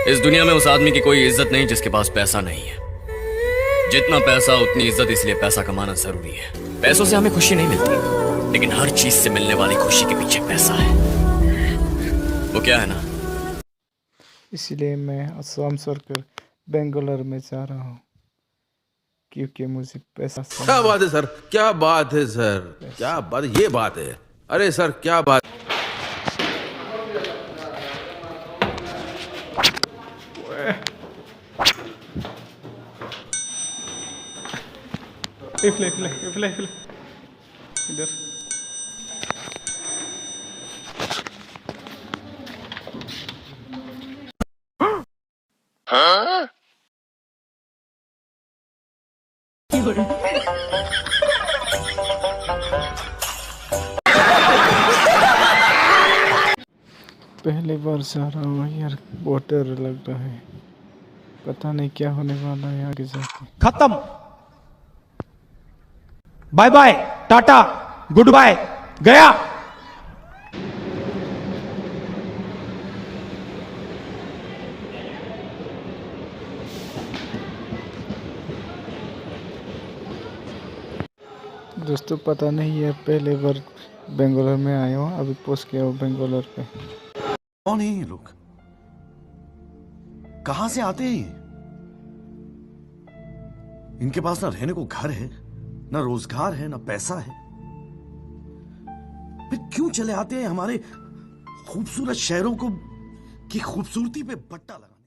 इस दुनिया में उस आदमी की कोई इज्जत नहीं जिसके पास पैसा नहीं है। जितना पैसा उतनी इज्जत, इसलिए पैसा कमाना जरूरी है। पैसों से हमें खुशी नहीं मिलती, लेकिन हर चीज से मिलने वाली खुशी के पीछे पैसा है। वो क्या है ना। इसलिए मैं असम छोड़कर बेंगलोर में जा रहा हूँ, क्योंकि मुझे पैसा क्या बात है सर, क्या बात है सर, क्या बात, ये बात है। अरे सर क्या बात। इधर पहली बार जा रहा हूँ यार, बहुत डर लग रहा है। पता नहीं क्या होने वाला है आगे जाके। खत्म, बाय बाय, टाटा, गुड बाय, गया। दोस्तों पता नहीं है, पहले बार बेंगलोर में आया हूँ, अभी पहुंच गया हूँ बेंगलोर पे। कौन है ये लोग? कहां से आते हैं ये? इनके पास ना रहने को घर है, ना रोजगार है, ना पैसा है, फिर क्यों चले आते हैं हमारे खूबसूरत शहरों को की खूबसूरती पे बट्टा लगा।